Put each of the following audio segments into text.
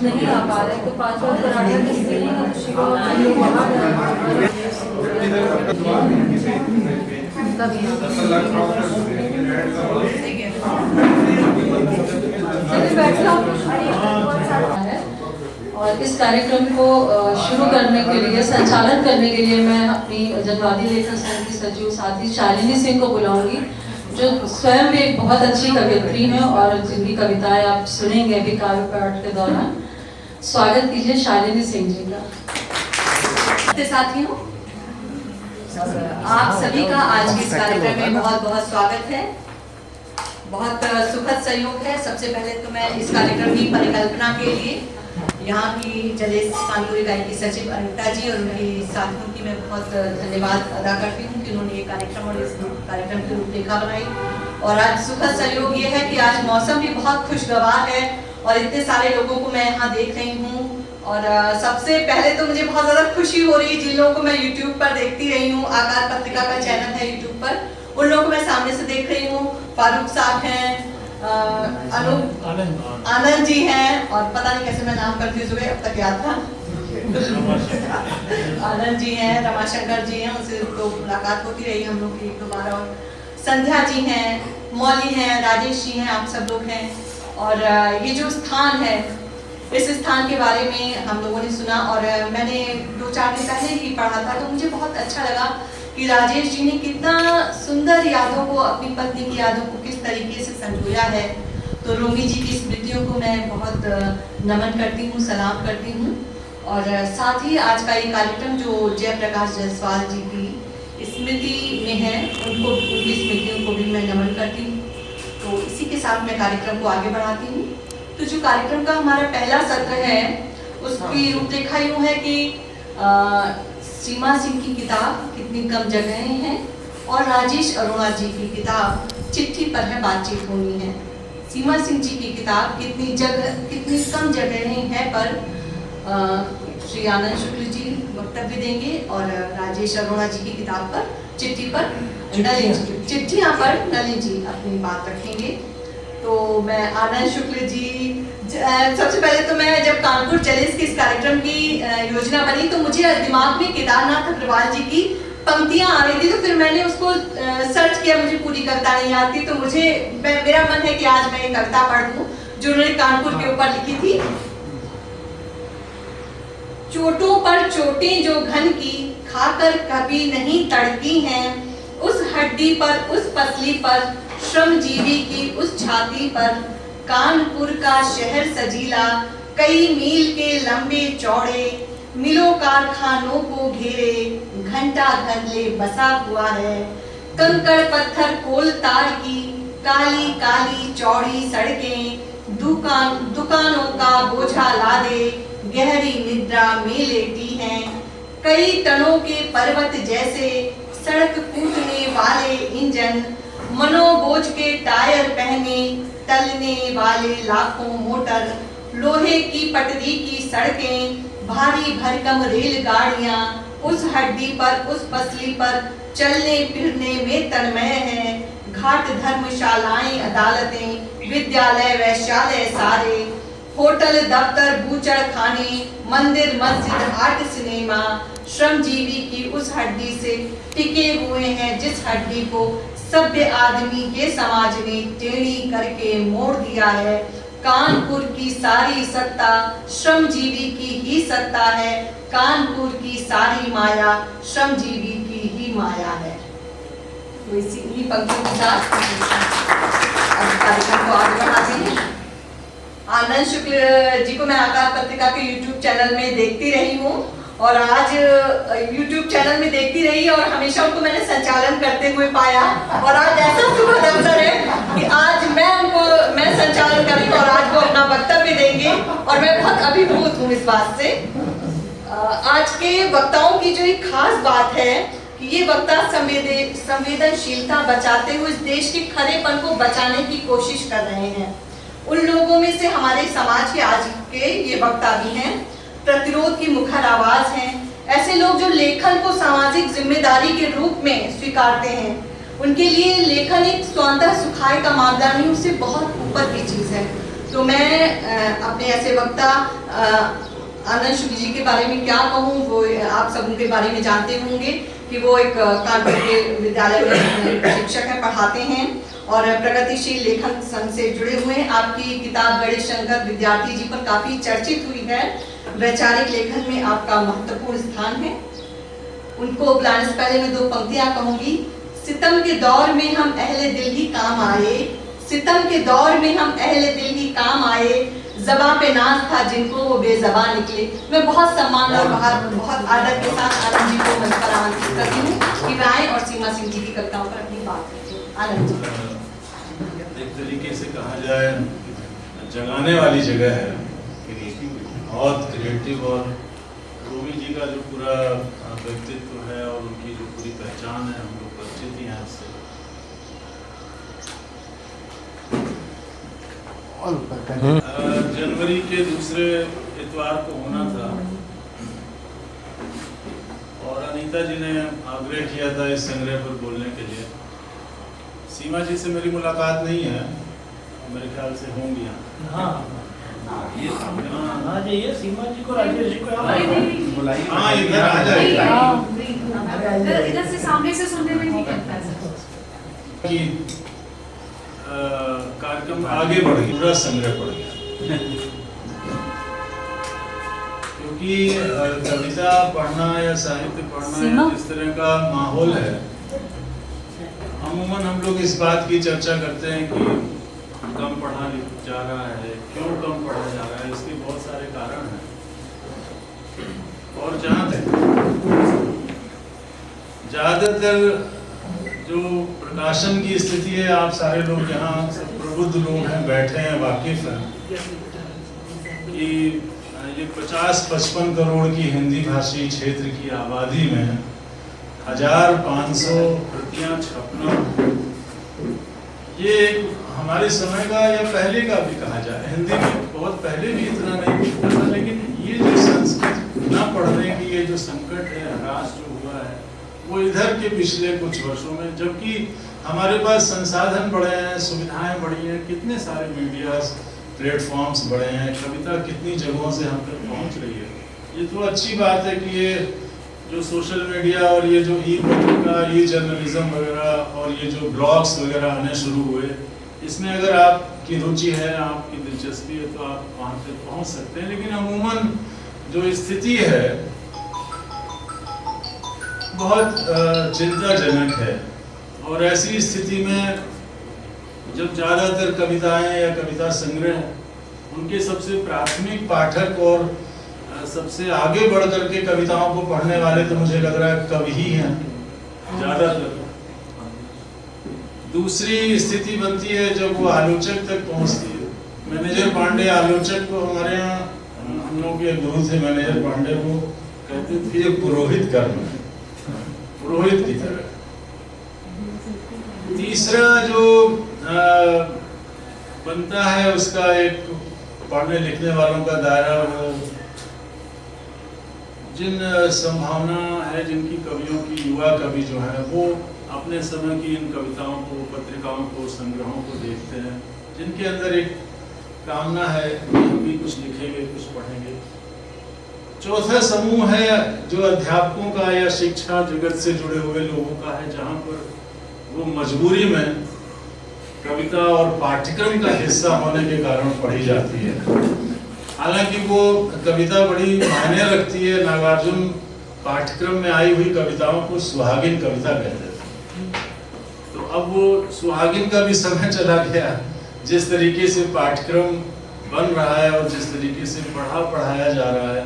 नहीं आ पा रहे, तो 5 बार पराठा की स्पेलिंग और शिवा और इस कार्यक्रम को शुरू करने के लिए, संचालन करने के लिए मैं अपनी जनवादी लेखक संघ की सचिव साथी शालिनी सिंह को बुलाऊंगी, जो स्वयं भी एक बहुत अच्छी कवियत्री हैं और जिनकी कविताएं आप सुनेंगे अभी काव्य पाठ के दौरान। स्वागत कीजिए शालिनी सिंह जी का। साथियों, आप सभी का आज के इस कार्यक्रम में बहुत बहुत स्वागत है। बहुत सुखद सहयोग है। सबसे पहले तो मैं इस कार्यक्रम की परिकल्पना के लिए यहाँ की जलेस कानपुर इकाई की सचिव अनिता जी और उनकी साथियों की मैं बहुत धन्यवाद अदा करती हूँ कि उन्होंने ये कार्यक्रम और इस कार्यक्रम की रूपरेखा बनाई। और आज सुखद सहयोग ये है कि आज मौसम भी बहुत खुशगवार है और इतने सारे लोगों को मैं यहाँ देख रही हूँ। और सबसे पहले तो मुझे बहुत ज़्यादा खुशी हो रही है जिन लोगों को मैं YouTube पर देखती रही हूँ, आकार पत्रिका का चैनल है YouTube पर, उन लोगों को मैं सामने से देख रही हूँ। फारूक साहब हैं, आनंद जी हैं, और पता नहीं कैसे मैं नाम करती हूँ, अब तक याद था। आनंद जी हैं, रमाशंकर जी हैं, उनसे तो मुलाकात होती रही हम लोग की दोबारा। और संध्या जी हैं, मौली हैं, राजेश जी हैं, आप सब लोग हैं। और ये जो स्थान है, इस स्थान के बारे में हम लोगों ने सुना और मैंने 2-4 दिन पहले ही पढ़ा था, तो मुझे बहुत अच्छा लगा कि राजेश जी ने कितना सुंदर यादों को, अपनी पत्नी की यादों को किस तरीके से संजोया है। तो रोमी जी की स्मृतियों को मैं बहुत नमन करती हूँ, सलाम करती हूँ। और साथ ही आज का ये कार्यक्रम जो जयप्रकाश जायसवाल जी की स्मृति में है, उनको, उनकी स्मृतियों को भी मैं नमन करती हूँ। तो इसी के साथ मैं कार्यक्रम को आगे बढ़ाती हूँ। तो जो कार्यक्रम का हमारा पहला सत्र है, उसकी रूपरेखा यूँ है कि सीमा सिंह की किताब कितनी कम जगहें हैं और राजेश अरोड़ा जी की किताब चिट्ठी पर है बातचीत होनी है। सीमा सिंह जी की किताब कितनी कम जगहें हैं पर श्री आनंद शुक्ल जी वक्तव्य देंगे और राजेश अरोड़ा जी की किताब पर चिट्ठियाँ पर नलिन जी अपनी बात रखेंगे। तो मैं आनंद शुक्ल जी, सबसे पहले तो मैं जब कानपुर जलेस के इस कार्यक्रम की योजना बनी तो मुझे दिमाग में केदारनाथ अग्रवाल जी की पंक्तियां आ रही थी, तो फिर मैंने उसको सर्च किया। मुझे पूरी कविता नहीं आती, तो मेरा मन है कि आज मैं एक कविता पढ़ दूं जो उन्होंने कानपुर के ऊपर लिखी थी। चोटों पर चोटें जो घन की खाकर कभी नहीं तड़की हैं, उस हड्डी पर, उस पसली पर, श्रमजीवी की उस छाती पर, कानपुर का शहर सजीला, कई मील के लंबे चौड़े, मिलों कारखानों को घेरे, घंटा घंटे बसा हुआ है। कंकड़ पत्थर कोल तार की काली काली चौड़ी सड़कें, दुकानों का बोझा लादे गहरी निद्रा में लेटी हैं। कई टनों के पर्वत जैसे सड़क कूदने वाले इंजन, मनोबोझ के टायर पहने टलने वाले लाखों मोटर, लोहे की पटरी की सड़कें, भारी भरकम रेलगाड़ियां, उस हड्डी पर, उस पसली पर चलने फिरने में तन्मय हैं। घाट धर्मशालाएं, अदालतें, विद्यालय वैश्यालय सारे, होटल दफ्तर बूचड़ खाने, मंदिर मस्जिद हाट सिनेमा, श्रमजीवी की उस हड्डी से टिके हुए हैं जिस हड्डी को सभ्य आदमी के समाज ने टेढ़ी करके मोड़ दिया है। कानपुर की सारी सत्ता श्रमजीवी की ही सत्ता है, कानपुर की सारी माया श्रमजीवी की ही माया है। तो इसी पंक्तियों के साथ कार्यक्रम को आगे बढ़ाते हैं। आनंद शुक्ल जी को मैं आकार पत्रिका के YouTube चैनल में देखती रही हूँ और आज YouTube चैनल में देखती रही और हमेशा उनको मैंने संचालन करते हुए पाया, और आज ऐसा सुखद अवसर है कि आज मैं संचालन करूँ और आज वो अपना वक्तव्य देंगे और मैं बहुत अभिभूत हूँ इस बात से। आज के वक्ताओं की जो एक खास बात है कि ये वक्ता संवेदनशीलता बचाते हुए इस देश के खरेपन को बचाने की कोशिश कर रहे हैं। उन लोगों में से हमारे समाज के आज के ये वक्ता भी हैं, प्रतिरोध की मुखर आवाज हैं, ऐसे लोग जो लेखन को सामाजिक जिम्मेदारी के रूप में स्वीकारते हैं। उनके लिए लेखन एक स्वतंत्र सुखाए का मामला नहीं, उससे बहुत ऊपर की चीज है। तो मैं अपने ऐसे वक्ता आनंद शुक्ल जी के बारे में क्या कहूँ, वो आप सब उनके बारे में जानते होंगे कि वो एक कानपुर के विद्यालय में शिक्षक हैं, पढ़ाते हैं और प्रगतिशील लेखन संघ से जुड़े हुए हैं। आपकी किताब गणेश शंकर विद्यार्थी जी पर काफी चर्चित हुई है। वैचारिक लेखन में आपका महत्वपूर्ण स्थान है। उनको बुलाने से पहले मैं दो पंक्तियां कहूंगी। सितम के दौर में हम अहले दिल ही काम आए, सितम के दौर में हम अहले दिल ही काम आए, ज़बां पे नाज था जिनको वो बेज़बां निकले। मैं बहुत सम्मान और बहुत आदर के साथ आनंद जी को मंच पर आमंत्रित करती हूँ कि वे आए और सीमा सिंह जी की कविताओं पर अपनी बात करें। आनंद जी। एक तरीके से कहा जाए जगाने वाली जगह है, बहुत क्रिएटिव, और रूमी जी का जो पूरा व्यक्तित्व है और उनकी जो पूरी पहचान है, हम लोग परिचित ही हैं उससे। जनवरी के दूसरे इतवार को होना था और अनीता जी ने आग्रह किया था इस संग्रह पर बोलने के लिए। सीमा जी से मेरी मुलाकात नहीं है, मेरे ख्याल से होंगी। हाँ जाइए, सीमा जी को, राजेश जी को बुलाइए। हाँ, इधर आ जाइए। इधर से सामने से सुनने में नहीं करता है कि कार्यक्रम आगे बढ़ गया, पूरा संग्रह बढ़ गया। क्योंकि कविता पढ़ना या साहित्य पढ़ना इस तरह का माहौल है। अमूमन हम लोग इस बात की चर्चा करते हैं कि कम पढ़ा जा रहा है, क्यों कम पढ़ा जा रहा है, इसके बहुत सारे कारण हैं। और जहाँ तक ज़्यादातर जो प्रकाशन की स्थिति है, आप सारे लोग यहाँ सब प्रबुद्ध लोग हैं, बैठे हैं, वाकिफ हैं कि ये 50-55 करोड़ की हिंदी भाषी क्षेत्र की आबादी में 1500 प्रतियां छपना, ये हमारे समय का या पहले का भी कहा जाए, हिंदी में बहुत पहले भी इतना नहीं मिलता था। लेकिन ये जो संस्कृत न पढ़ने की ये जो संकट है, ह्रास जो हुआ है, वो इधर के पिछले कुछ वर्षों में, जबकि हमारे पास संसाधन बढ़े हैं, सुविधाएं बढ़ी हैं, कितने सारे मीडिया प्लेटफॉर्म्स बढ़े हैं, कविता कितनी जगहों से हम तक पहुंच रही है। ये तो अच्छी बात है कि ये जो सोशल मीडिया और ये जो ई पत्रिका, ई जर्नलिज्म वगैरह और ये जो ब्लॉग्स वगैरह आने शुरू हुए, इसमें अगर आपकी रुचि है, आपकी दिलचस्पी है, तो आप वहाँ तक पहुँच सकते हैं। लेकिन अमूमन जो स्थिति है बहुत चिंताजनक है। और ऐसी स्थिति में जब ज़्यादातर कविताएं या कविता संग्रह, उनके सबसे प्राथमिक पाठक और सबसे आगे बढ़ करके कविताओं को पढ़ने वाले तो मुझे लग रहा है कवि ही हैं ज़्यादातर। दूसरी स्थिति बनती है जब वो आलोचक तक पहुंचती है। मैनेजर पांडे आलोचक को, हमारे यहाँ हम लोग के गुरु थे मैनेजर पांडे, वो कहते थे ये पुरोहित कर्म है, पुरोहित की तरह। तीसरा जो बनता है उसका एक पढ़ने लिखने वालों का दायरा, वो जिन संभावना है, जिनकी कवियों की, युवा कवि जो है, वो अपने समय की इन कविताओं को, पत्रिकाओं को, संग्रहों को देखते हैं, जिनके अंदर एक कामना है कि हम भी कुछ लिखेंगे, कुछ पढ़ेंगे। चौथा समूह है जो अध्यापकों का या शिक्षा जगत से जुड़े हुए लोगों का है, जहाँ पर वो मजबूरी में कविता और पाठ्यक्रम का हिस्सा होने के कारण पढ़ी जाती है। हालांकि वो कविता बड़ी मायने रखती है। नागार्जुन पाठ्यक्रम में आई हुई कविताओं को सुहागिन कविता कहते थे। तो अब वो सुहागिन का भी समय चला गया। जिस तरीके से पाठ्यक्रम बन रहा है और जिस तरीके से पढ़ाया जा रहा है,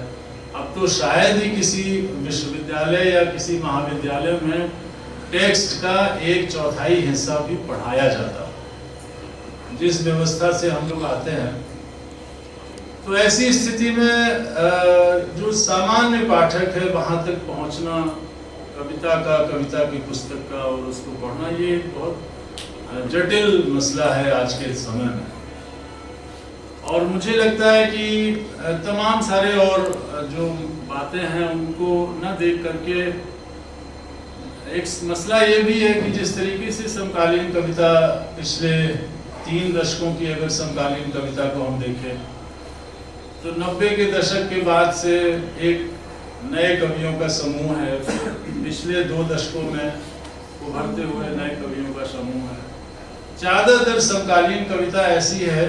अब तो शायद ही किसी विश्वविद्यालय या किसी महाविद्यालय में टेक्स्ट का 1/4 हिस्सा भी पढ़ाया जाता। जिस व्यवस्था से हम लोग आते हैं, तो ऐसी स्थिति में जो सामान्य पाठक है, वहाँ तक पहुँचना, कविता की पुस्तक का और उसको पढ़ना, ये बहुत जटिल मसला है आज के समय में। और मुझे लगता है कि तमाम सारे और जो बातें हैं उनको न देख करके एक मसला ये भी है कि जिस तरीके से समकालीन कविता पिछले 3 दशकों की अगर समकालीन कविता को हम देखें तो 90 के दशक के बाद से एक नए कवियों का समूह है, पिछले 2 दशकों में उभरते हुए नए कवियों का समूह है। ज़्यादातर समकालीन कविता ऐसी है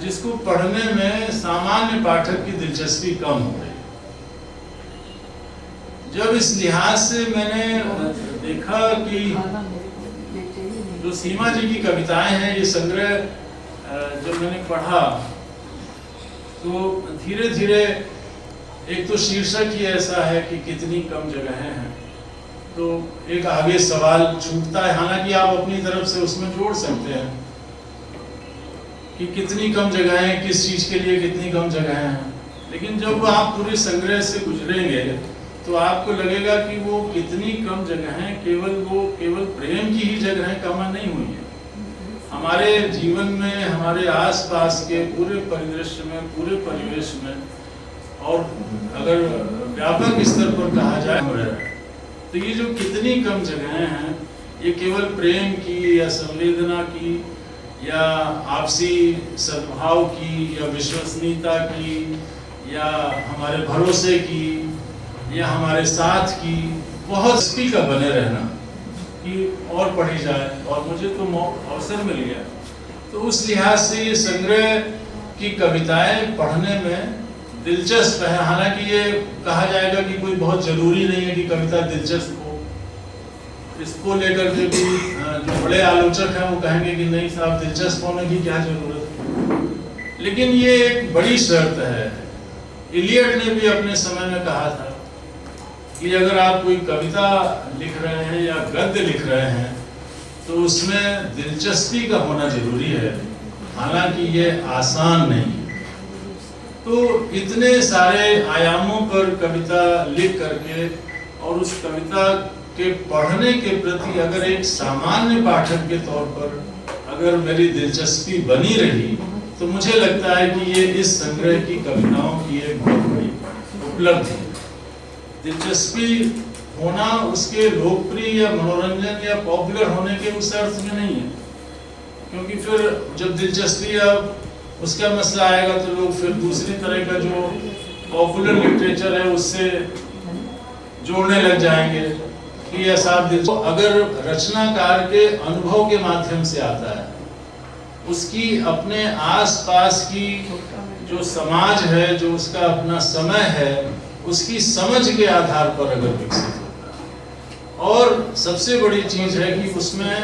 जिसको पढ़ने में सामान्य पाठक की दिलचस्पी कम हो गई। जब इस लिहाज से मैंने देखा कि जो सीमा जी की कविताएं हैं, ये संग्रह जब मैंने पढ़ा तो धीरे धीरे एक तो शीर्षक ही ऐसा है कि कितनी कम जगहें हैं, तो एक आगे सवाल छूटता है। हालांकि आप अपनी तरफ से उसमें जोड़ सकते हैं कि कितनी कम जगहें, किस चीज के लिए कितनी कम जगहें हैं, लेकिन जब आप पूरे संग्रह से गुजरेंगे तो आपको लगेगा कि वो कितनी कम जगहें केवल प्रेम की ही जगहें कम नहीं हुई है। हमारे जीवन में, हमारे आसपास के पूरे परिदृश्य में, पूरे परिवेश में, और अगर व्यापक स्तर पर कहा जाए तो ये जो कितनी कम जगहें हैं, ये केवल प्रेम की या संवेदना की या आपसी सद्भाव की या विश्वसनीयता की या हमारे भरोसे की या हमारे साथ की बहुत स्पी का बने रहना कि और पढ़ी जाए, और मुझे तो अवसर मिल गया। तो उस लिहाज से ये संग्रह की कविताएं पढ़ने में दिलचस्प है। हालांकि ये कहा जाएगा कि कोई बहुत जरूरी नहीं है कि कविता दिलचस्प हो, इसको लेकर के भी जो बड़े आलोचक हैं वो कहेंगे कि नहीं साहब, दिलचस्प होने की क्या जरूरत है। लेकिन ये एक बड़ी शर्त है। इलियट ने भी अपने समय में कहा था कि अगर आप कोई कविता लिख रहे हैं या गद्य लिख रहे हैं तो उसमें दिलचस्पी का होना जरूरी है, हालांकि ये आसान नहीं। तो इतने सारे आयामों पर कविता लिख करके और उस कविता के पढ़ने के प्रति अगर एक सामान्य पाठक के तौर पर अगर मेरी दिलचस्पी बनी रही तो मुझे लगता है कि ये इस संग्रह की कविताओं की एक बहुत बड़ी उपलब्धि है। दिलचस्पी होना उसके लोकप्रिय या मनोरंजन या पॉपुलर होने के उस अर्थ में नहीं है, क्योंकि फिर जब दिलचस्पी अब उसका मसला आएगा तो लोग फिर दूसरी तरह का जो पॉपुलर लिटरेचर है उससे जोड़ने लग जाएंगे कि ऐसा अगर रचनाकार के अनुभव के माध्यम से आता है, उसकी अपने आसपास की जो समाज है, जो उसका अपना समय है, उसकी समझ के आधार पर अगर विकसित होता है, और सबसे बड़ी चीज है कि उसमें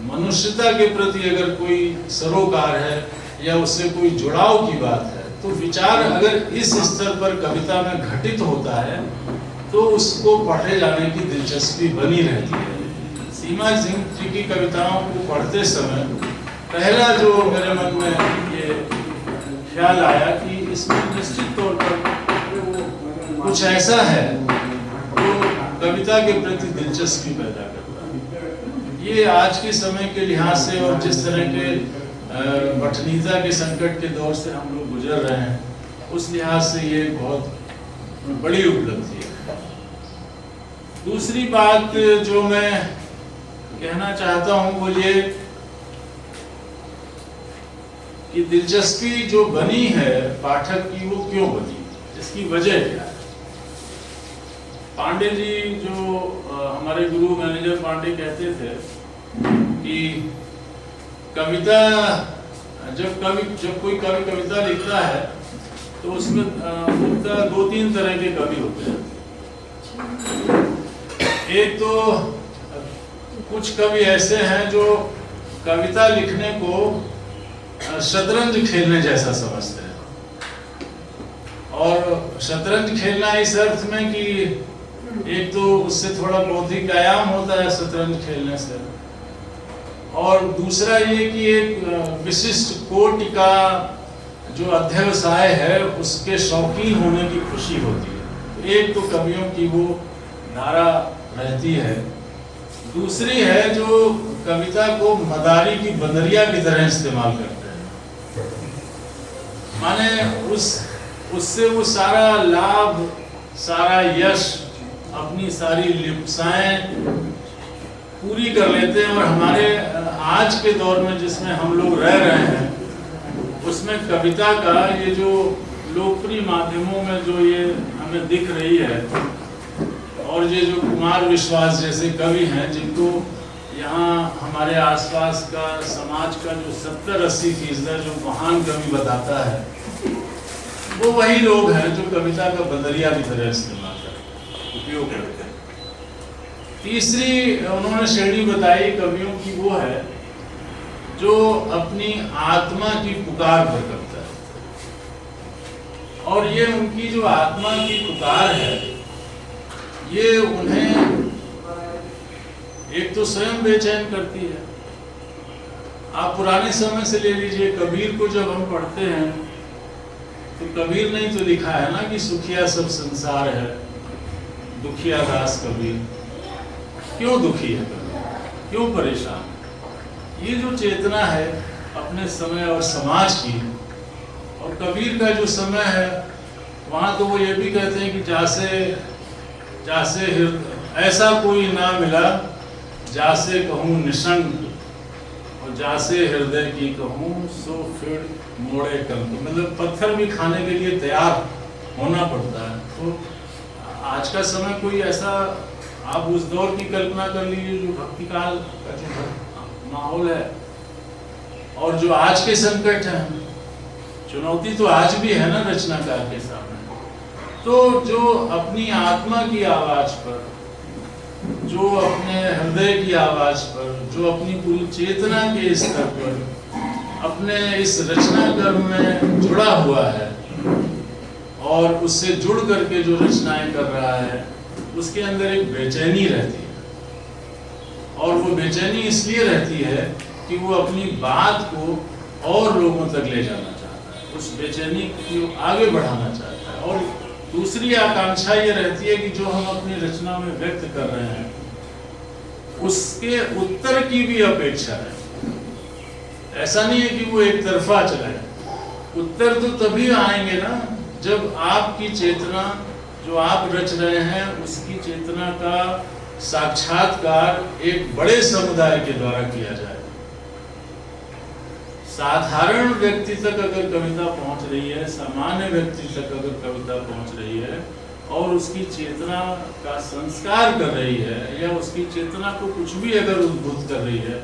मनुष्यता के प्रति अगर कोई सरोकार है या उससे कोई जुड़ाव की बात है, तो विचार अगर इस स्तर पर कविता में घटित होता है तो उसको पढ़े जाने की दिलचस्पी बनी रहती है। सीमा सिंह जी की कविताओं को पढ़ते समय पहला जो मेरे मन में ये ख्याल आया कि इसमें निश्चित तौर पर कुछ ऐसा है जो कविता के प्रति दिलचस्पी पैदा करता है। ये आज के समय के लिहाज से और जिस तरह के पठनीयता के संकट के दौर से हम लोग गुजर रहे हैं, उस लिहाज से ये बहुत बड़ी उपलब्धि है। दूसरी बात जो मैं कहना चाहता हूँ वो ये कि दिलचस्पी जो बनी है पाठक की, वो क्यों बनी, इसकी वजह क्या है। पांडे जी जो हमारे गुरु मैनेजर पांडे कहते थे कि कविता जब कोई कवि कविता लिखता है तो उसमें मुख्यतः 2-3 तरह के कवि होते हैं। एक तो कुछ कवि ऐसे हैं जो कविता लिखने को शतरंज खेलने जैसा समझते हैं, और शतरंज खेलना इस अर्थ में कि एक तो उससे थोड़ा बौद्धिक व्यायाम होता है शतरंज खेलने से, और दूसरा ये कि एक विशिष्ट कोटि का जो अध्यवसाय है उसके शौकीन होने की खुशी होती है। एक तो कवियों की वो धारा रहती है। दूसरी है जो कविता को मदारी की बंदरिया की तरह इस्तेमाल करते हैं, माने उससे वो सारा लाभ, सारा यश, अपनी सारी लिप्साएं पूरी कर लेते हैं। और हमारे आज के दौर में जिसमें हम लोग रह रहे हैं उसमें कविता का ये जो लोकप्रिय माध्यमों में जो ये हमें दिख रही है, और ये जो कुमार विश्वास जैसे कवि हैं जिनको यहाँ हमारे आसपास का समाज का जो 70-80% जो महान कवि बताता है, वो वही लोग हैं जो कविता का बदरिया की तरह इस्तेमाल करते, उपयोग करते हैं। तीसरी उन्होंने श्रेणी बताई कवियों की, वो है जो अपनी आत्मा की पुकार पर करता है। और ये उनकी जो आत्मा की पुकार है, ये उन्हें एक तो स्वयं बेचैन करती है। आप पुराने समय से ले लीजिए, कबीर को जब हम पढ़ते हैं तो कबीर ने तो लिखा है ना कि सुखिया सब संसार है, दुखिया दास कबीर। क्यों दुखी है कबीर, क्यों परेशान? ये जो चेतना है अपने समय और समाज की, और कबीर का जो समय है वहाँ तो वो ये भी कहते हैं कि जासे ऐसा कोई ना मिला जासे कहूँ निशंक, और जासे हृदय की कहूँ सो फिर मोड़े कंक। मतलब पत्थर भी खाने के लिए तैयार होना पड़ता है। तो आज का समय कोई ऐसा, आप उस दौर की कल्पना कर लीजिए जो भक्ति काल का जो माहौल है, और जो आज के संकट है, चुनौती तो आज भी है ना रचनाकार के सामने। तो जो अपनी आत्मा की आवाज पर, जो अपने हृदय की आवाज पर, जो अपनी पूरी चेतना के स्तर पर अपने इस रचना कर्म में जुड़ा हुआ है और उससे जुड़ करके जो रचनाएं कर रहा है, उसके अंदर एक बेचैनी रहती है। और वो बेचैनी इसलिए रहती है कि वो अपनी बात को और लोगों तक ले जाना चाहता है, उस बेचैनी को आगे बढ़ाना चाहता है। और दूसरी आकांक्षा ये रहती है कि जो हम अपनी रचना में व्यक्त कर रहे हैं उसके उत्तर की भी अपेक्षा है। ऐसा नहीं है कि वो एक तरफा चला है। उत्तर तो तभी आएंगे ना जब आपकी चेतना, जो आप रच रहे हैं, उसकी चेतना का साक्षात्कार एक बड़े समुदाय के द्वारा किया जाए। साधारण व्यक्ति तक अगर कविता पहुंच रही है, सामान्य व्यक्ति तक अगर कविता पहुंच रही है और उसकी चेतना का संस्कार कर रही है, या उसकी चेतना को कुछ भी अगर उद्बुद्ध कर रही है,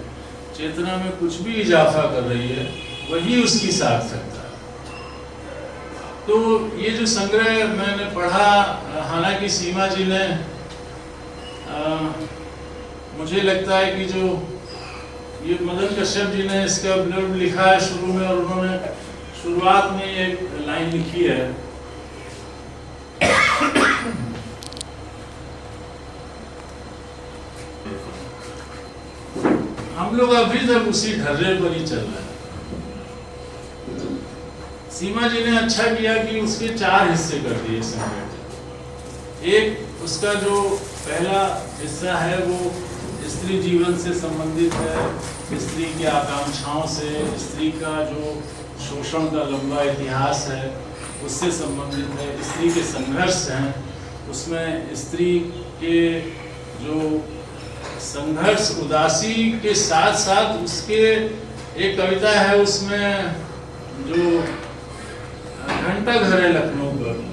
चेतना में कुछ भी इजाफा कर रही है, वही उसकी सार्थकता है। तो ये जो संग्रह मैंने पढ़ा, हालांकि सीमा जी ने मुझे लगता है कि जो ये मदन कश्यप जी ने इसका ब्लर्ब लिखा है शुरू में, और उन्होंने शुरुआत में एक लाइन लिखी है, हम लोग अभी तक उसी ढर्रे पर ही चल रहे हैं। सीमा जी ने अच्छा किया कि उसके 4 हिस्से कर दिए संग्रह। एक उसका जो पहला हिस्सा है वो स्त्री जीवन से संबंधित है, स्त्री की आकांक्षाओं से, स्त्री का जो शोषण का लंबा इतिहास है उससे संबंधित है, स्त्री के संघर्ष हैं, उसमें स्त्री के जो संघर्ष, उदासी के साथ साथ उसके एक कविता है उसमें जो घंटा घर है लखनऊ पर,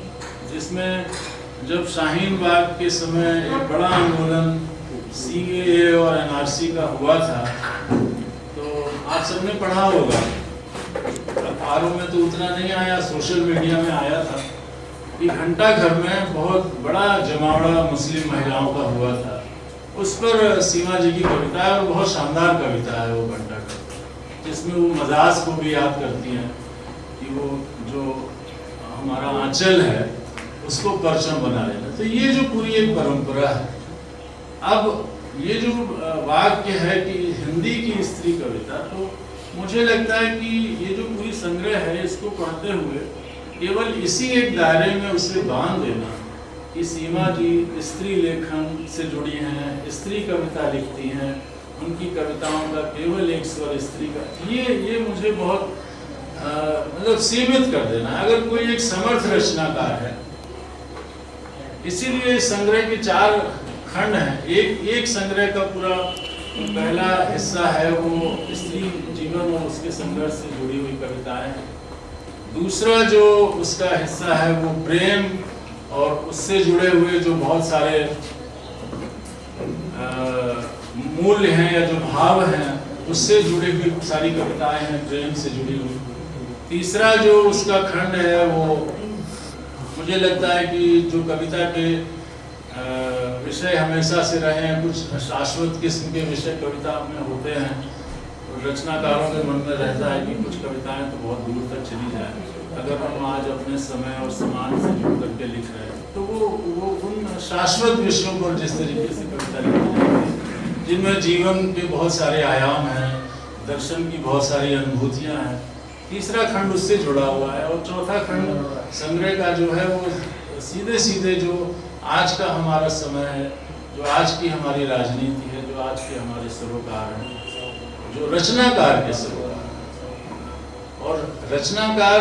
जिसमें जब शाहीन बाग के समय एक बड़ा आंदोलन CAA और NRC का हुआ था, तो आप सबने पढ़ा होगा, अखबारों में तो उतना नहीं आया, सोशल मीडिया में आया था कि घंटा घर में बहुत बड़ा जमावड़ा मुस्लिम महिलाओं का हुआ था। उस पर सीमा जी की कविता है, और बहुत शानदार कविता है वो घंटा घर, जिसमें वो मजाज को भी याद करती हैं कि वो जो हमारा आंचल है उसको परचम बना लेना। तो ये जो पूरी एक परंपरा है। अब ये जो वाक्य है कि हिंदी की स्त्री कविता, तो मुझे लगता है कि ये जो पूरी संग्रह है इसको पढ़ते हुए केवल इसी एक दायरे में उसे बांध देना कि सीमा जी स्त्री लेखन से जुड़ी हैं, स्त्री कविता लिखती हैं, उनकी कविताओं का केवल एक स्वर स्त्री का, ये मुझे बहुत मतलब सीमित कर देना। अगर कोई एक समर्थ रचनाकार है, इसीलिए इस संग्रह के 4 खंड हैं। एक संग्रह का पूरा पहला हिस्सा है वो स्त्री जीवन और उसके संघर्ष से जुड़ी हुई कविताएं हैं। दूसरा जो उसका हिस्सा है वो प्रेम और उससे जुड़े हुए जो बहुत सारे मूल्य हैं या जो भाव हैं उससे जुड़ी हुई सारी कविताएं हैं, प्रेम से जुड़ी हुई। तीसरा जो उसका खंड है वो मुझे लगता है कि जो कविता के विषय हमेशा से रहे हैं, कुछ शाश्वत किस्म के विषय कविता में होते हैं। रचनाकारों के मन में रहता है कि कुछ कविताएं तो बहुत दूर तक चली जाए। अगर हम आज अपने समय और समाज से जुड़ करके लिख रहे हैं तो वो उन शाश्वत विषयों पर जिस तरीके से कविता लिखी जाती है, जिनमें जीवन के बहुत सारे आयाम हैं, दर्शन की बहुत सारी अनुभूतियां हैं, तीसरा खंड उससे जुड़ा हुआ है। और चौथा खंड संग्रह का जो है वो सीधे सीधे जो आज का हमारा समय है, जो आज की हमारी राजनीति है, जो आज के हमारे सरोकार हैं, जो रचनाकार के सरोकार हैं। और रचनाकार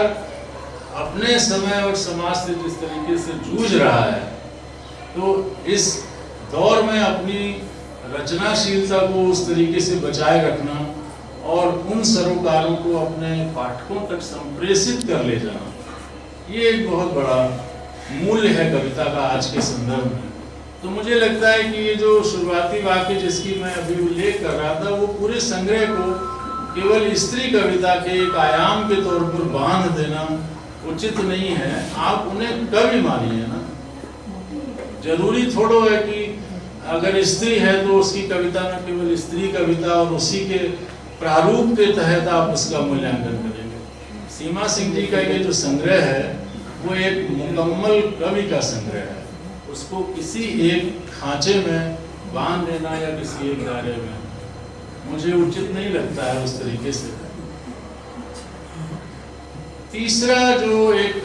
अपने समय और समाज से जिस तरीके से जूझ रहा है, तो इस दौर में अपनी रचनाशीलता को उस तरीके से बचाए रखना और उन सरोकारों को अपने पाठकों तक संप्रेषित कर ले जाना, ये एक बहुत बड़ा मूल्य है कविता का आज के संदर्भ में। तो मुझे लगता है कि ये जो शुरुआती वाक्य जिसकी मैं अभी उल्लेख कर रहा था, वो पूरे संग्रह को केवल स्त्री कविता के एक आयाम के तौर पर बांध देना उचित नहीं है। आप उन्हें कवि मानिए ना, जरूरी थोड़ो है कि अगर स्त्री है तो उसकी कविता में केवल स्त्री कविता और उसी के प्रारूप के तहत आप उसका मूल्यांकन करेंगे। सीमा सिंह जी का ये जो संग्रह है वो एक मुकम्मल कवि का संग्रह है। उसको किसी एक खांचे में बांध देना या किसी एक दायरे में मुझे उचित नहीं लगता है उस तरीके से। तीसरा जो एक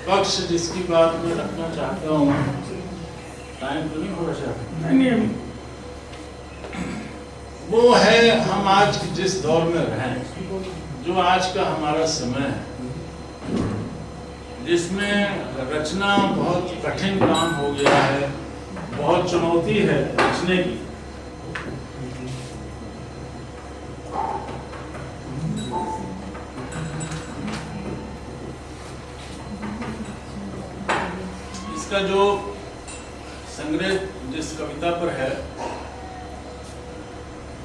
पक्ष जिसकी बात मैं रखना चाहता हूँ, टाइम तो नहीं हो रहा, नहीं, वो है हम आज जिस दौर में रहें, जो आज का हमारा समय है, जिसमें रचना बहुत कठिन काम हो गया है, बहुत चुनौती है रचने की। इसका जो संग्रह जिस कविता पर है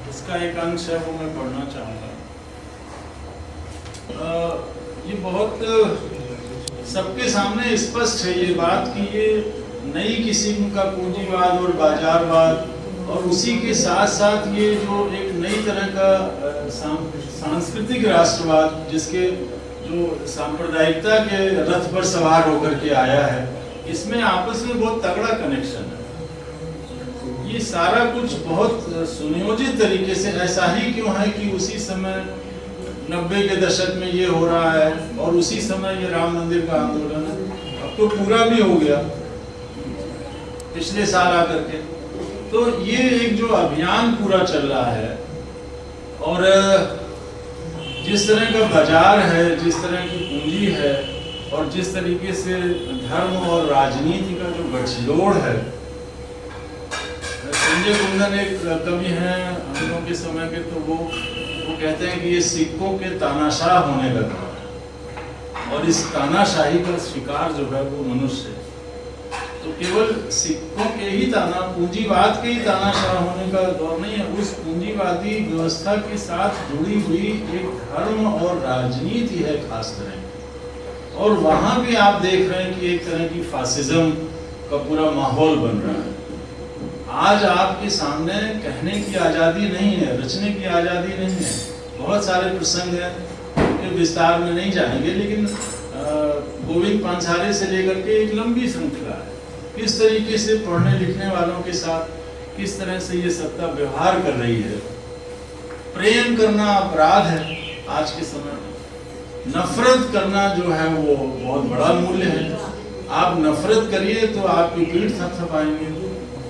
उसका एक अंश है वो मैं पढ़ना चाहूँगा। ये बहुत सबके सामने स्पष्ट है ये बात कि ये नई किस्म का पूंजीवाद और बाजारवाद और उसी के साथ साथ ये जो एक नई तरह का सांस्कृतिक राष्ट्रवाद जिसके जो सांप्रदायिकता के रथ पर सवार होकर के आया है, इसमें आपस में बहुत तगड़ा कनेक्शन है। ये सारा कुछ बहुत सुनियोजित तरीके से, ऐसा ही क्यों है कि उसी समय 90 के दशक में ये हो रहा है और उसी समय ये राम मंदिर का आंदोलन है, अब तो पूरा भी हो गया पिछले साल आकर के। तो ये एक जो अभियान पूरा चल रहा है और जिस तरह का बाजार है, जिस तरह की पूंजी है और जिस तरीके से धर्म और राजनीति का जो गठजोड़ है। संजय कुंदन एक कवि हैं हम लोगों के समय के, तो वो कहते हैं कि ये सिक्कों के तानाशाह होने लगा और इस तानाशाही का शिकार जो है वो मनुष्य है। तो केवल सिक्कों के ही पूंजीवाद के ही तानाशाह होने का दौर नहीं है, उस पूंजीवादी व्यवस्था के साथ जुड़ी हुई एक धर्म और राजनीति है खास तरह की। और वहां भी आप देख रहे हैं कि एक तरह की फासिज्म का पूरा माहौल बन रहा है। आज आपके सामने कहने की आज़ादी नहीं है, रचने की आज़ादी नहीं है। बहुत सारे प्रसंग हैं उनके विस्तार में नहीं जाएंगे, लेकिन गोविंद पांचारे से लेकर के एक लंबी श्रृंखला है। किस तरीके से पढ़ने लिखने वालों के साथ किस तरह से ये सत्ता व्यवहार कर रही है। प्रेम करना अपराध है आज के समय में, नफरत करना जो है वो बहुत बड़ा मूल्य है। आप नफरत करिए तो आपकी पीठ थपथपाएंगे,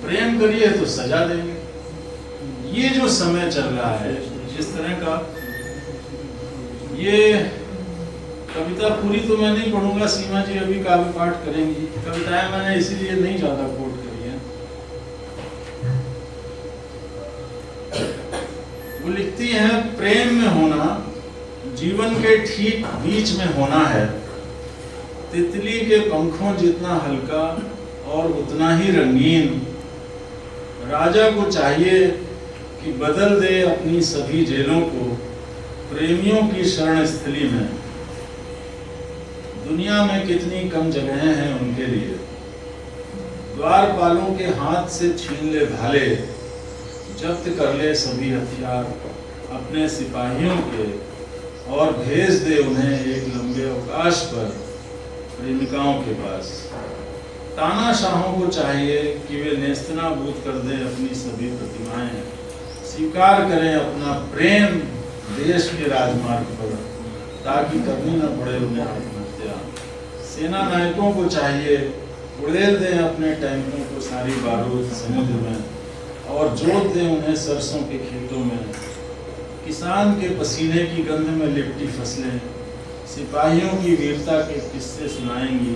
प्रेम करिए तो सजा देंगे। ये जो समय चल रहा है जिस तरह का, ये कविता पूरी तो मैं नहीं पढ़ूंगा, सीमा जी अभी काव्य पाठ करेंगी। कविताएं मैंने इसीलिए नहीं ज्यादा कोट करी है। वो लिखती हैं, प्रेम में होना जीवन के ठीक बीच में होना है, तितली के पंखों जितना हल्का और उतना ही रंगीन। राजा को चाहिए कि बदल दे अपनी सभी जेलों को प्रेमियों की शरण स्थली में। दुनिया में कितनी कम जगहें हैं उनके लिए, द्वारपालों के हाथ से छीन ले भाले, जब्त कर ले सभी हथियार अपने सिपाहियों के, और भेज दे उन्हें एक लंबे अवकाश पर प्रेमिकाओं के पास। तानाशाहों को चाहिए कि वे नेस्तनाबूद कर दें अपनी सभी प्रतिमाएं, स्वीकार करें अपना प्रेम देश के राजमार्ग पर, ताकि कभी न पड़े उन्हें आत्महत्या। सेना नायकों को चाहिए उड़ेल दें अपने टैंकों को सारी बारूद समुद्र में, और जोत दें उन्हें सरसों के खेतों में। किसान के पसीने की गंध में लिपटी फसलें सिपाहियों की वीरता के किस्से सुनाएंगी।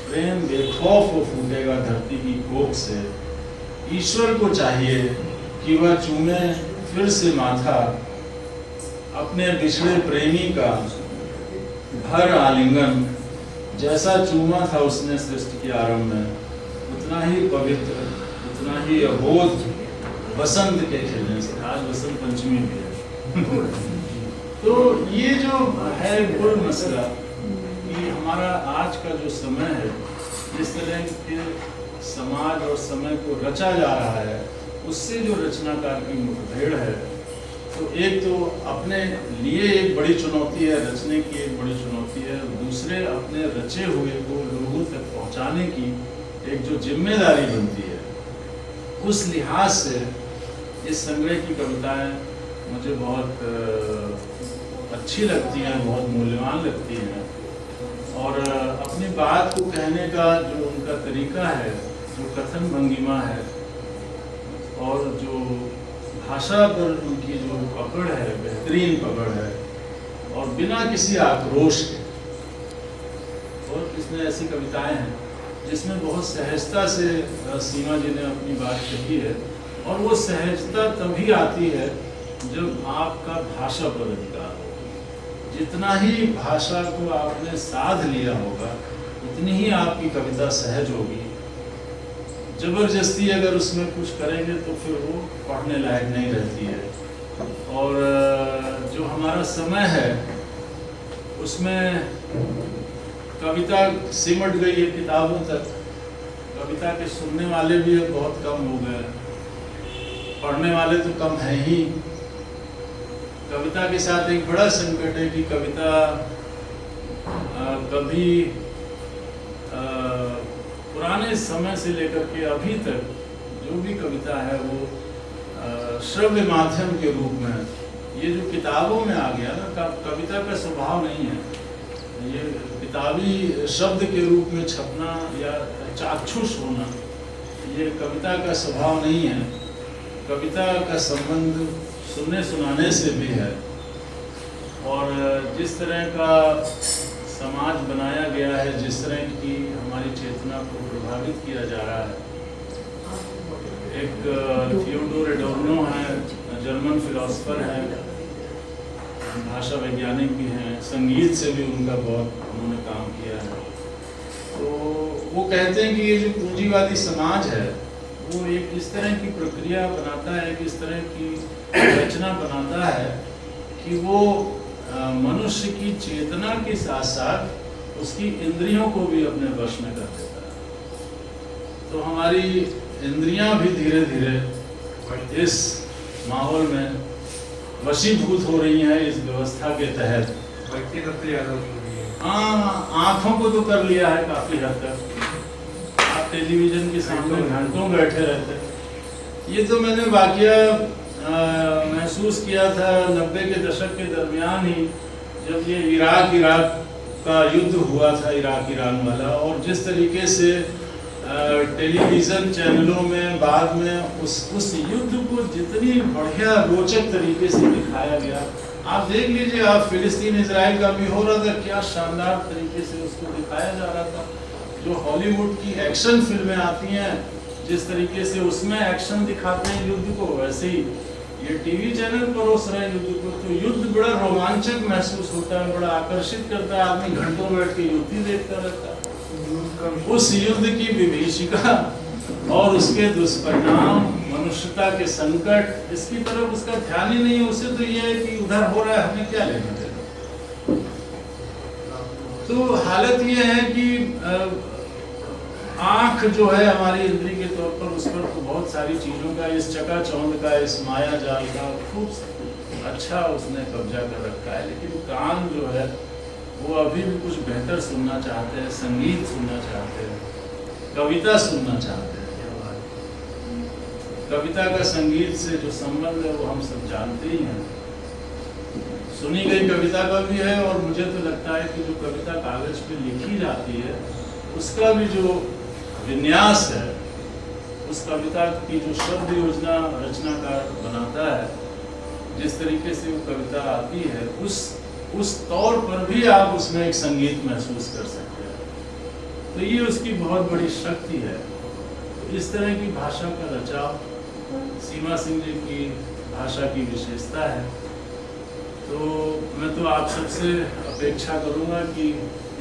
प्रेम बेखौफ हो फूटेगा धरती की कोख से। ईश्वर को चाहिए कि वह चूमे फिर से माथा अपने बिछड़े प्रेमी का भर आलिंगन, जैसा चूमा था उसने सृष्टि के आरंभ में, उतना ही पवित्र, उतना ही अबोध बसंत के खिलने से। आज बसंत पंचमी भी है। तो ये जो है कुल मसला कि हमारा आज का जो समय है, जिस तरह के समाज और समय को रचा जा रहा है, उससे जो रचनाकार की मुठभेड़ है, तो एक तो अपने लिए एक बड़ी चुनौती है, रचने की एक बड़ी चुनौती है, दूसरे अपने रचे हुए को लोगों तक पहुंचाने की एक जो जिम्मेदारी बनती है, उस लिहाज से इस संग्रह की कविताएं मुझे बहुत अच्छी लगती हैं, बहुत मूल्यवान लगती हैं। और अपनी बात को कहने का जो उनका तरीका है, जो कथन भंगिमा है, और जो भाषा पर उनकी जो पकड़ है, बेहतरीन पकड़ है, और बिना किसी आक्रोश के। और इसमें ऐसी कविताएं हैं जिसमें बहुत सहजता से सीमा जी ने अपनी बात कही है, और वो सहजता तभी आती है जब आपका भाषा पर अधिकार होगा। जितना ही भाषा को आपने साध लिया होगा, उतनी ही आपकी कविता सहज होगी। जबरदस्ती अगर उसमें कुछ करेंगे तो फिर वो पढ़ने लायक नहीं रहती है। और जो हमारा समय है उसमें कविता सिमट गई है किताबों तक। कविता के सुनने वाले भी अब बहुत कम हो गए, पढ़ने वाले तो कम है ही। कविता के साथ एक बड़ा संकट है कि कविता कभी पुराने समय से लेकर के अभी तक जो भी कविता है वो श्रव्य माध्यम के रूप में, ये जो किताबों में आ गया ना, कविता का स्वभाव नहीं है। ये किताबी शब्द के रूप में छपना या चाक्षुष होना, ये कविता का स्वभाव नहीं है। कविता का संबंध सुनने सुनाने से भी है। और जिस तरह का समाज बनाया गया है, जिस तरह की हमारी चेतना को प्रभावित किया जा रहा है। एक थियोडोर एडोर्नो है, जर्मन फिलोसफर है, भाषा वैज्ञानिक भी हैं, संगीत से भी उनका बहुत उन्होंने काम किया है। तो वो कहते हैं कि ये जो पूंजीवादी समाज है वो एक इस तरह की प्रक्रिया बनाता है, एक इस तरह की रचना बनाता है कि वो मनुष्य की चेतना के साथ साथ उसकी इंद्रियों को भी अपने वश में कर देता है। तो हमारी इंद्रियां भी धीरे धीरे इस माहौल में वशीभूत हो रही हैं इस व्यवस्था के तहत। हाँ, आँखों को तो कर लिया है काफी हद तक। आप टेलीविजन के सामने घंटों बैठे रहते। ये तो मैंने वाकया महसूस किया था 90 के दशक के दरमियान ही, जब ये इराक का युद्ध हुआ था, इराक ईरान वाला, और जिस तरीके से टेलीविज़न चैनलों में बाद में उस युद्ध को जितनी बढ़िया रोचक तरीके से दिखाया गया। आप देख लीजिए, आप फिलिस्तीन इजराइल का भी हो रहा था, क्या शानदार तरीके से उसको दिखाया जा रहा था। जो हॉलीवुड की एक्शन फिल्में आती हैं, जिस तरीके से उसमें एक्शन दिखाते हैं युद्ध को, वैसे ही ये टीवी चैनल परोस रहे हैं युद्ध को, तो युद्ध बड़ा रोमांचक महसूस होता है, बड़ा आकर्षित करता है, आदमी घंटों बैठ के युद्ध ही देखता रहता है। उस युद्ध की विभीषिका और उसके दुष्परिणाम, मनुष्यता के संकट, इसकी तरफ उसका ध्यान ही नहीं है। उसे तो ये है कि उधर हो रहा है, हमें क्या लेना देना। तो हालत ये है कि आँख जो है हमारी इंद्री के तौर पर, उस पर तो बहुत सारी चीज़ों का, इस चकाचौंध का, इस माया जाल का खूब अच्छा उसने कब्जा कर रखा है। लेकिन कान जो है वो अभी भी कुछ बेहतर सुनना चाहते हैं, संगीत सुनना चाहते हैं, कविता सुनना चाहते हैं। कविता का संगीत से जो संबंध है वो हम सब जानते ही हैं। सुनी गई कविता का भी है, और मुझे तो लगता है कि जो कविता कागज पे लिखी जाती है उसका भी जो विन्यास है, उस कविता की जो शब्द योजना रचनाकार बनाता है, जिस तरीके से वो कविता आती है, उस तौर पर भी आप उसमें एक संगीत महसूस कर सकते हैं। तो ये उसकी बहुत बड़ी शक्ति है। तो इस तरह की भाषा का रचाव सीमा सिंह जी की भाषा की विशेषता है। तो मैं तो आप सबसे अपेक्षा करूंगा कि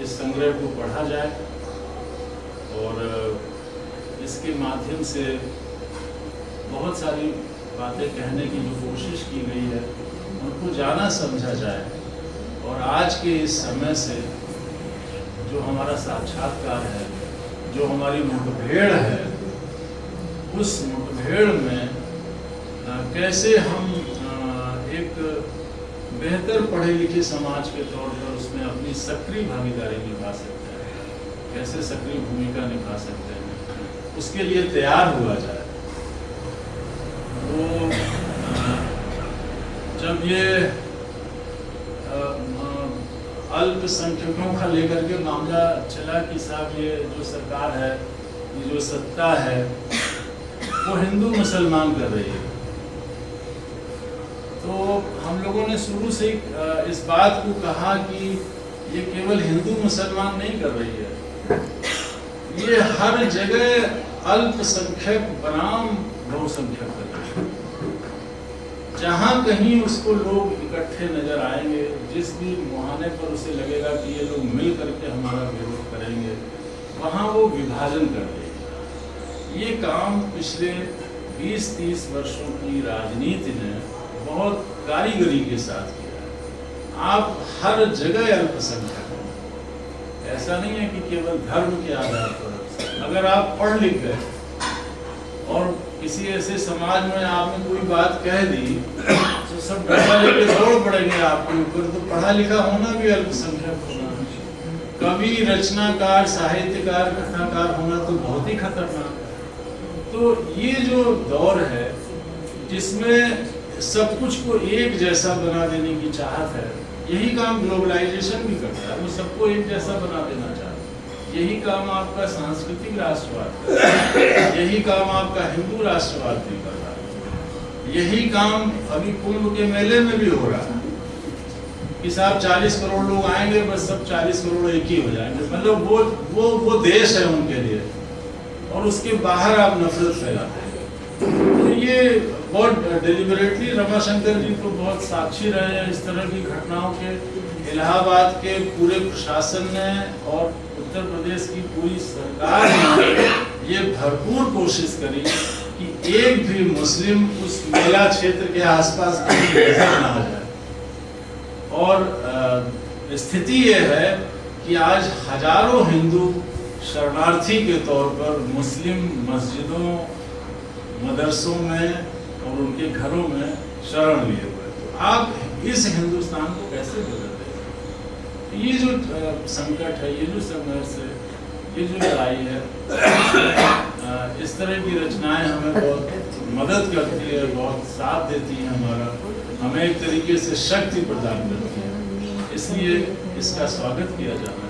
इस संग्रह को पढ़ा जाए और इसके माध्यम से बहुत सारी बातें कहने की जो कोशिश की गई है उनको जाना समझा जाए। और आज के इस समय से जो हमारा साक्षात्कार है, जो हमारी मुठभेड़ है, उस मुठभेड़ में कैसे हम एक बेहतर पढ़े लिखे समाज के तौर पर उसमें अपनी सक्रिय भागीदारी निभा सकते हैं, कैसे सक्रिय भूमिका निभा सकते हैं, उसके लिए तैयार हुआ जाए। तो जब ये अल्पसंख्यकों का लेकर के मामला चला कि साहब ये जो सरकार है, ये जो सत्ता है वो हिंदू मुसलमान कर रही है, तो हम लोगों ने शुरू से इस बात को कहा कि ये केवल हिंदू मुसलमान नहीं कर रही है, ये हर जगह अल्पसंख्यक बनाम बहुसंख्यक कर रही है। जहाँ कहीं उसको लोग इकट्ठे नजर आएंगे, जिस भी मुहाने पर उसे लगेगा कि ये लोग मिल करके हमारा विरोध करेंगे, वहाँ वो विभाजन कर देगी। ये काम पिछले 20-30 वर्षों की राजनीति ने बहुत कारीगरी के साथ किया है। आप हर जगह अल्पसंख्यक हो, ऐसा नहीं है कि केवल धर्म के आधार पर। अगर आप पढ़ लिख गए और किसी ऐसे समाज में आपने कोई बात कह दी तो सब डंडा लेके दौड़ पड़ेंगे आपके ऊपर। तो पढ़ा लिखा होना भी अल्पसंख्यक होना, कवि, रचनाकार, साहित्यकार, कथाकार होना तो बहुत ही खतरनाक है। तो ये जो दौर है जिसमें सब कुछ को एक जैसा बना देने की चाहत है, यही काम ग्लोबलाइजेशन भी करता है, वो सबको एक जैसा बना देना चाहता है। यही काम आपका सांस्कृतिक राष्ट्रवाद, यही काम आपका हिंदू राष्ट्रवाद भी कर रहा है। यही काम अभी कुंभ के मेले में भी हो रहा है कि साहब 40 करोड़ लोग आएंगे, बस सब 40 करोड़ एक ही हो जाएंगे। मतलब वो देश है उनके लिए, और उसके बाहर आप नफरत फैलाते हैं। तो ये बहुत डेलिबरेटली रमाशंकर जी तो बहुत साक्षी रहे हैं इस तरह की घटनाओं के। इलाहाबाद के पूरे प्रशासन ने और उत्तर प्रदेश की पूरी सरकार ने ये भरपूर कोशिश करी कि एक भी मुस्लिम उस मेला क्षेत्र के आसपास कहीं नजर ना आ जाए। और स्थिति ये है कि आज हजारों हिंदू शरणार्थी के तौर पर मुस्लिम मस्जिदों, मदरसों में और उनके घरों में शरण लिए हुए। तो आप इस हिंदुस्तान को कैसे बदलते हैं? ये जो संकट है, ये जो संघर्ष है, ये जो लड़ाई है, इस तरह की रचनाएं हमें बहुत मदद करती है, बहुत साथ देती है हमारा, हमें एक तरीके से शक्ति प्रदान करती है। इसलिए इसका स्वागत किया जाना